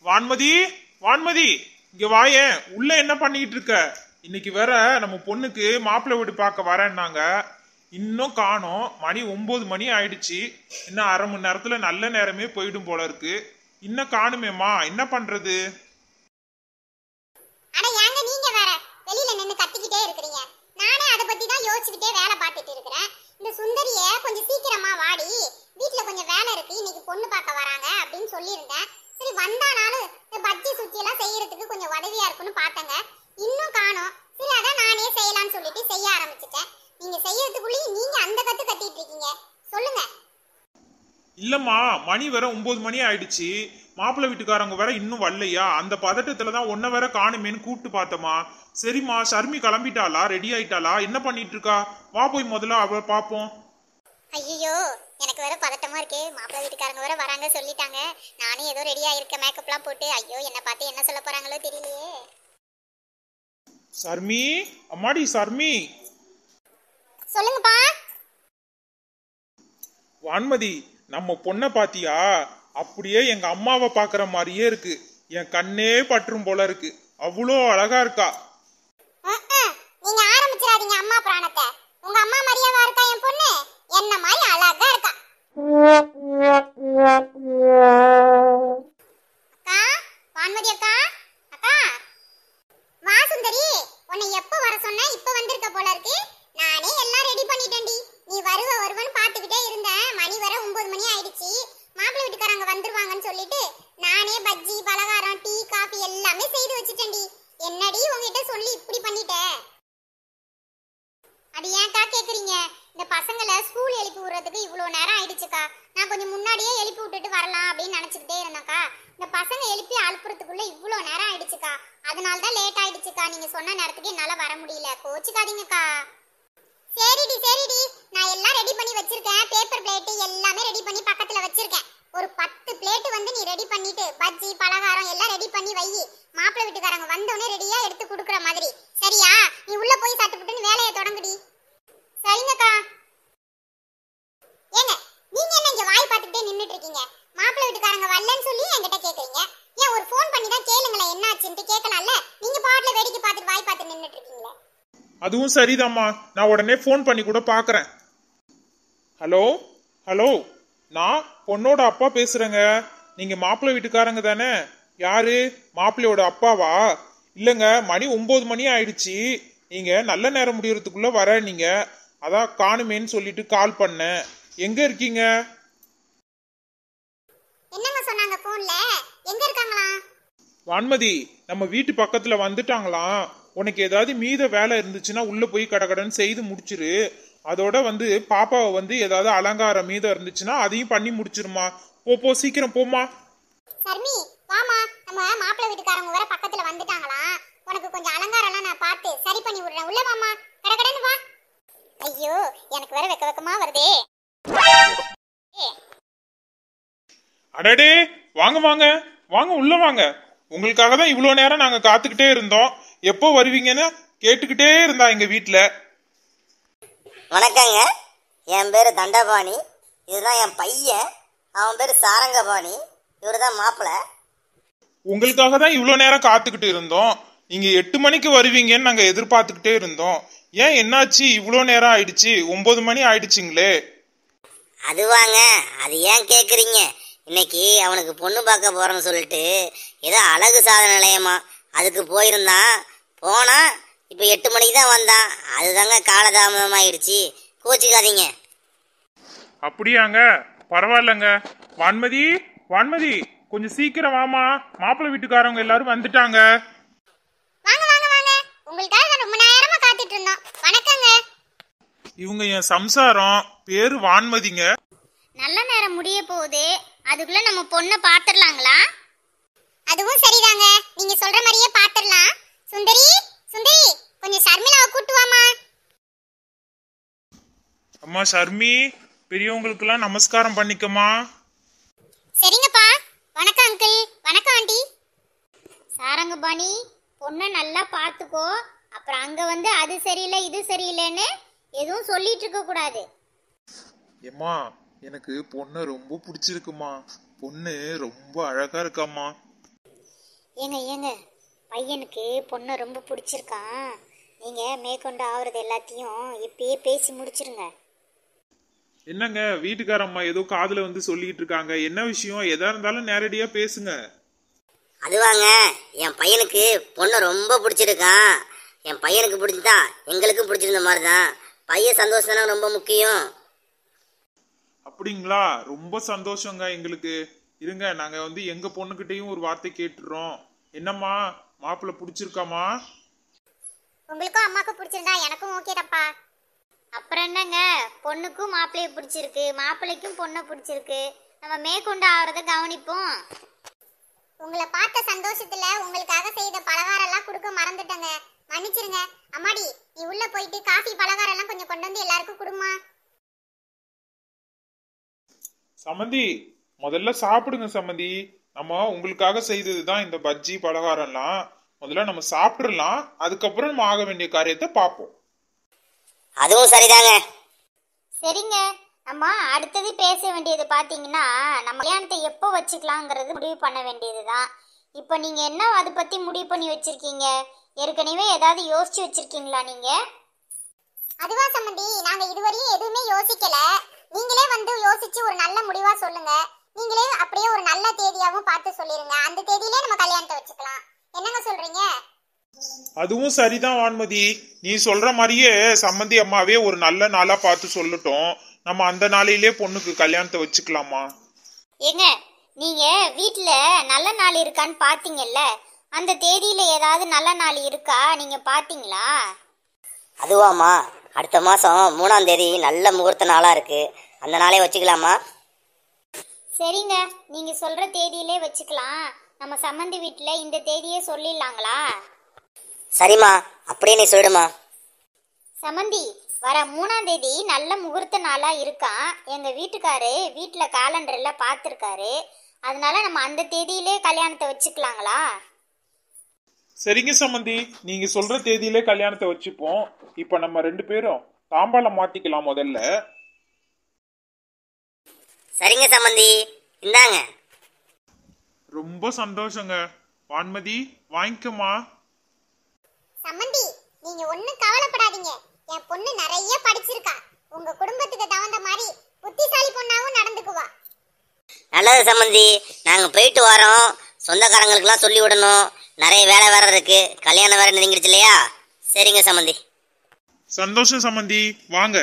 வான்மதி, வான்மதி, இங்க வாயேன். உள்ள என்ன பண்ணிட்டு இருக்க? இன்னைக்கு வேற நம்ம பொண்ணுக்கு மாப்பிள்ளை வீடு பார்க்க வரேன்னாங்க. இன்னும் காணோம். மணி 9 மணி ஆயிடுச்சு. இன்னும் அரை மணி நேரத்துல நல்ல நேரமே போயிடும் போல இருக்கு. இன்னும் காணுமேம்மா, என்ன பண்றது? வெளியில நின்னு கத்திக்கிட்டே இருக்கீங்க. நானே அத பத்தி தான் யோசிச்சுக்கிட்டே வேலை பார்த்துட்டு இருக்கேன். இந்த சுந்தரிய கொஞ்சம் சீக்கிரமா வாடி, வீட்ல கொஞ்சம் வேலை இருக்கு, இன்னைக்கு பொண்ணு பார்க்க வராங்க அப்படின்னு சொல்லியிருந்தேன். சரி வந்தானாலும் இந்த பஜ்ஜி சுச்சி எல்லாம் செய்யறதுக்கு கொஞ்சம் உதவியா இருக்குன்னு பார்த்தேங்க. இன்னும் காணோம். சரி அதான் நானே செய்யலாம்னு சொல்லிட்டு செய்ய ஆரம்பிச்சிட்டேன். நீங்க செய்யறதுக்குள்ளேயும் நீங்க அந்த கத்து கத்திட்டு இருக்கீங்க. சொல்லுங்க. இல்லம்மா, மணி வேற 9 மணி ஆயிடுச்சு. மாப்பிள்ளை வீட்டுக்காரங்க வேற இன்னும் வரலையா? அந்த பதட்டத்துலதான் ஒன்ன வேற காணுமேன்னு கூப்பிட்டு பார்த்தோமா. சரிம்மா, ஷர்மி கிளம்பிட்டாளா? ரெடி ஆயிட்டாளா? என்ன பண்ணிட்டு இருக்கா? வா போய் முதல்ல அவ பாப்போம். ஐயோ, எனக்கு வேற பதட்டமா இருக்கு. மாப்பிள்ளை வீட்டுக்காரங்க வேற வராங்க சொல்லிட்டாங்க. நானும் ஏதோ ரெடியா இருக்க, மேக்கப்லாம் போட்டு. ஐயோ, என்ன பார்த்து என்ன சொல்ல போறாங்களோ தெரியலையே. ஷர்மி, அம்மாடி ஷர்மி. சொல்லுங்கப்பா. வான்மதி, நம்ம பொண்ணை பாத்தியா? அப்படியே எங்க அம்மாவை பாக்குற மாதிரியே இருக்கு. என் கண்ணே பற்றும் போல இருக்கு. அவ்வளோ அழகா இருக்கா. நீங்க ஆரம்பிச்சிடாதீங்க அம்மா பிராணத்தை. உங்க அம்மா மாதிரியாவா இருக்கா என் பொண்ணு? என்ன மாதிரி அழகா இருக்கா. அக்கா, வான்மதி அக்கா. அக்கா வா சுந்தரி. உன்னை எப்ப வர சொன்ன? இப்ப வந்திருக்க போல இருக்கு. நானே எல்லாம் ரெடி பண்ணிட்டேன்டி. நீ வருவன்னு பாத்துக்கிட்டே இருந்தேன். மணி வர 9 மணி ஆயிடுச்சு. மாப்பிள்ளை வீட்டுக்காரங்க வந்துருவாங்கன்னு சொல்லிட்டு நானே பஜ்ஜி, பலகாரம், டீ, காபி எல்லாமே செய்து வச்சுட்டேன்டி. என்னடி உங்ககிட்ட சொல்லி இப்படி பண்ணிட்ட? அது ஏன்க்கா கேக்குறீங்க? இந்த பசங்களை ஸ்கூல் எழுப்பி விடுறதுக்கு இவ்வளவு நேரம் ஆயிடுச்சுக்கா. நான் கொஞ்சம் முன்னாடியே எழுப்பி விட்டுட்டு வரலாம் அப்படின்னு நினைச்சுக்கிட்டே இருந்தேன்க்கா. இந்த பசங்க எழுப்பி அனுப்புறதுக்குள்ள இவ்வளவு நேரம் ஆயிடுச்சுக்கா. அதனாலதான் லேட் ஆயிடுச்சுக்கா. நீங்க சொன்ன நேரத்துக்கு என்னால வர முடியல, கோச்சுக்காதீங்கக்கா. சரிடி சரிடி, நான் எல்லாம் ரெடி பண்ணி வச்சிருக்கேன். பேப்பர் பிளேட் எல்லாமே ரெடி பண்ணி பக்கத்துல வச்சிருக்கேன். ஒரு 10 பிளேட் வந்து நீ ரெடி பண்ணிட்டு பஜ்ஜி, பலகாரம் எல்லாம் ரெடி பண்ணி வை. மாப்பிள்ளை வீட்டுக்காரங்க வந்தோடனே ரெடியா எடுத்து கொடுக்குற மாதிரி. சரியா? நீ உள்ள போய் சட்டுப்புட்டுன்னு வேலையை தொடங்குடி. சரிங்கக்கா. ஏங்க, நீங்க என்ன இங்க வாய் பார்த்துட்டே நின்னுட்டு இருக்கீங்க? மாப்பிள்ளை வீட்டுக்காரங்க வரலன்னு சொல்லி என்கிட்ட கேக்குறீங்க. ஏன் ஒரு ஃபோன் பண்ணி தான் கேளுங்களேன், என்ன ஆச்சுன்னு கேட்கலாம்ல. நீங்க பாட்டுல வேடிக்கை பார்த்துட்டு வாய் பார்த்து நின்னுட்டு இருக்கீங்களே. அதுவும் சரிதாம்மா, நான் உடனே ஃபோன் பண்ணி கூட பாக்குறேன். ஹலோ ஹலோ, நான் பொண்ணோட அப்பா பேசுறேங்க. நீங்க மாப்பிள்ளை வீட்டுக்காரங்க தானே? யாரு? மாப்பிள்ளையோட அப்பாவா? இல்லைங்க, மணி 9 மணி ஆயிடுச்சு. நீங்க நல்ல நேரம் முடியறதுக்குள்ள வர, நீங்க அதான் காணுமேன்னு சொல்லிட்டு கால் பண்ணேன். எங்க இருக்கீங்க? என்னங்க சொன்னாங்க போன்ல? எங்க இருக்காங்களா? வான்மதி, நம்ம வீட்டு பக்கத்துல வந்துட்டாங்களாம். உனக்கு ஏதாவது மீத வேலை இருந்துச்சுன்னா உள்ள போய் கடகடன்னு செய்து முடிச்சிரு. அதோட வந்து பாப்பாவை வந்து ஏதாவது அலங்காரம் மீதம் இருந்துச்சுன்னா அதையும் பண்ணி முடிச்சிருமா. போ சீக்கிரம் போமா. சர்மி வாமா, நம்ம மாப்பிள்ளை வீட்டுக்காரங்க வேற பக்கத்துல வந்துட்டாங்களா. உனக்கு கொஞ்சம் அலங்காரம் எல்லாம் நான் பார்த்து சரி பண்ணி விடுறேன். உள்ள வாமா, கடகடன்னு வா. ஐயோ, எனக்கு வேற வெக்கமா வருதே. அடடே, வாங்க வாங்க வாங்க, உள்ள வாங்க. உங்களுக்காக தான் இவ்வளவு நேரம் நாங்க காத்துக்கிட்டே இருந்தோம். எப்போ வருவீங்கன்னு கேட்டுக்கிட்டே இருந்தா எங்க வீட்டுல. வணக்கங்க, என் பேரு தண்டபாணி. இதுதான் என் பையன், அவன் பேரு சாரங்கபாணி. இவரு தான் மாப்பிள்ள. உங்களுக்காக தான் இவ்வளவு நேரம் காத்துக்கிட்டு இருந்தோம். நீங்க 8 மணிக்கு வருவீங்கன்னு நாங்க எதிர்பார்த்துக்கிட்டே இருந்தோம். ஏன் என்னாச்சு? இவ்வளவு நேரம் ஆயிடுச்சு, 9 மணி ஆயிடுச்சுங்களே. அதுவாங்க, அது ஏன் கேக்குறீங்க? இன்னைக்கு அவனுக்கு பொண்ணு பார்க்க போறோம்னு சொல்லிட்டு ஏதோ அழகு சாதன நிலையமா, அதுக்கு போயிருந்தான். போனா இப்ப 8 மணிக்கு தான் வந்தான். அதுதாங்க காலதாமதமாயிடுச்சு, கோச்சிக்காதீங்க. அப்படியாங்க? பரவாயில்லங்க. வான்மதி, வான்மதி, கொஞ்சம் சீக்கிரம் வாமா. மாப்பிள்ளை வீட்டுக்காரங்க எல்லாரும் வந்துட்டாங்க. வாங்க வாங்க வாங்க, உங்களுக்காக ரொம்ப நேரமா காத்துட்டு இருந்தோம். வணக்கங்க. இவங்க என் சம்சாரம், பேரு வான்மதிங்க. நல்ல நேரம் முடிய போகுது, அதுக்குள்ள நம்ம பொண்ணை பாத்துடலாங்களா? அதுவும் சரிதாங்க, நீங்க சொல்ற மாதிரியே பாத்துடலாம். சுந்தரி சுந்தரி, கொஞ்சம் ஷர்மிளாவை கூட்டு வாமா. அம்மா ஷர்மி, பெரியவங்களுக்கு எல்லாம் நமஸ்காரம் பண்ணிக்கமா. சரிங்கப்பா. வணக்கம் அங்கிள். வணக்கம் ஆண்டி. சாரங்கபாணி, பொண்ணை நல்லா பாத்துக்கோ. அப்புறம் அங்க வந்து அது சரியில்லை இது சரியில்லைன்னு எதுவும் சொல்லிட்டு இருக்க கூடாது. ஏம்மா, எனக்கு பொண்ணு ரொம்ப பிடிச்சிருக்குமா. பொண்ணு ரொம்ப அழகா இருக்காமா. ஏங்க பையனுக்கு பொண்ணை ரொம்ப பிடிச்சிருக்கான். நீங்கள் மேற்கொண்டு ஆகுறது எல்லாத்தையும் இப்பயே பேசி முடிச்சிருங்க. என்னங்க வீட்டுக்காரம்மா ஏதோ காதுல வந்து சொல்லிட்டு இருக்காங்க, என்ன விஷயம்? எதா இருந்தாலும் நேரடியா பேசுங்க. அதுவாங்க, என் பையனுக்கு பொண்ணை ரொம்ப பிடிச்சிருக்கான். என் பையனுக்கு பிடிச்சிதான் எங்களுக்கும் பிடிச்சிருந்த மாதிரி தான். பையன் சந்தோஷம் தானே ரொம்ப முக்கியம். அப்படிங்களா? ரொம்ப சந்தோஷங்க எங்களுக்கு. இருங்க, நாங்க வந்து எங்க பொண்ணுகிட்டயும் ஒரு வார்த்தை கேட்டுறோம். என்னம்மா, மாப்பிள்ளை பிடிச்சிருக்காமா? உங்களுக்கும் அம்மாவுக்கும் பிடிச்சிருந்தா எனக்கும் ஓகேடப்பா. அப்புறம் என்னங்க, பொண்ணுக்கும் மாப்பிள்ளையை பிடிச்சிருக்கு, மாப்பிள்ளைக்கும் பொண்ணை பிடிச்சிருக்கு. நம்ம மேற்கொண்டு ஆகிறத கவனிப்போம். உங்களை பார்த்த சந்தோஷத்துல உங்களுக்காக செய்த பலகாரம் எல்லாம் கொடுக்க மறந்துட்டேங்க, மன்னிச்சிருங்க. அம்மாடி, நீ உள்ள போயிட்டு காஃபி பலகாரம் எல்லாம் கொஞ்சம் கொண்டு வந்து எல்லாருக்கும் கொடுமா. சம்மந்தி, முதல்ல சாப்பிடுங்க சம்மந்தி. நம்ம உங்களுக்காக செய்ததுதான் இந்த பஜ்ஜி பலகாரம்லாம். முதல்ல நம்ம சாப்பிட்டுடலாம், அதுக்கப்புறம் நம்ம ஆக வேண்டிய காரியத்தை பார்ப்போம். அதுவும் சரிதாங்க. சரிங்க, நம்ம அடுத்தது பேச வேண்டியது பார்த்தீங்கன்னா, நம்ம கல்யாணத்தை எப்போ வச்சுக்கலாங்கிறது முடிவு பண்ண வேண்டியது தான். இப்போ நீங்கள் என்ன அதை பற்றி முடிவு பண்ணி வச்சுருக்கீங்க? ஏற்கனவே ஏதாவது யோசிச்சு வச்சுருக்கீங்களா நீங்கள்? அதுவா சம்மந்தி, நாங்கள் இதுவரையும் எதுவுமே யோசிக்கல. நீங்களே வந்து யோசிச்சு ஒரு நல்ல முடிவாக சொல்லுங்க. நீங்களே அப்படியே ஒரு நல்ல தேதியாகவும் பார்த்து சொல்லிடுங்க. அந்த தேதியிலே நம்ம கல்யாணத்தை வச்சுக்கலாம். என்னங்க சொல்கிறீங்க? அதுவும் சரிதான் வான்மதி. நீ சொல்ற மாதிரியே சம்மந்தி அம்மாவே ஒரு நல்ல நாளா பார்த்து சொல்லட்டும். நம்ம அந்த நாளையிலே பொண்ணுக்கு கல்யாணத்தை வச்சுக்கலாமா? ஏங்க, நீங்க வீட்ல நல்ல நாள் இருக்கான்னு பாத்தீங்கல்ல? அந்த தேதியில ஏதாவது நல்ல நாள் இருக்கா நீங்க பாத்தீங்களா? அதுவாமா, அடுத்த மாசம் 3ஆம் தேதி நல்ல முகூர்த்த நாளா இருக்கு. அந்த நாளே வச்சுக்கலாமா? சரிங்க, நீங்க சொல்ற தேதியிலே வச்சுக்கலாம். நம்ம சம்மந்தி வீட்டுல இந்த தேதியே சொல்லிடலாங்களா? சரிம்மா, அப்படியே நீ சொல்லிடுமா. சம்மந்தி, வர 3ஆம் தேதி நல்ல முகூர்த்த நாளா இருக்கான். எங்க வீட்டுக்காரு வீட்டுல காலண்டர்ல பாத்துருக்காரு. அதனால நம்ம அந்த தேதியிலே கல்யாணத்தை வச்சுக்கலாங்களா? சரிங்க சம்மந்தி, நீங்க சொல்ற தேதியிலே கல்யாணத்தை வச்சுப்போம். இப்ப நம்ம 2 பேரும் தாம்பாளம் மாத்திக்கலாம் முதல்ல. சரிங்க சம்மந்தி, இந்தாங்க. ரொம்ப சந்தோஷங்க. வான்மதி, வாங்கிக்கமா. சம்மந்தி, நீங்க ஒண்ணும் கவலைப்படாதீங்க. என் பொண்ணு நிறைய படிச்சிருக்கா. உங்க குடும்பத்துக்கு தகுந்த மாதிரி புத்திசாலி பொண்ணாவும் நடந்துக்குவா. நல்லது சம்மந்தி, நாங்கள் போயிட்டு வரோம். சொந்தக்காரங்களுக்கெல்லாம் சொல்லி விடணும். நிறைய வேலை வேற இருக்கு. கல்யாணம் வேற நெருங்கிடுச்சு இல்லையா? சரிங்க சம்மந்தி. சந்தோஷம் சம்மந்தி, வாங்க.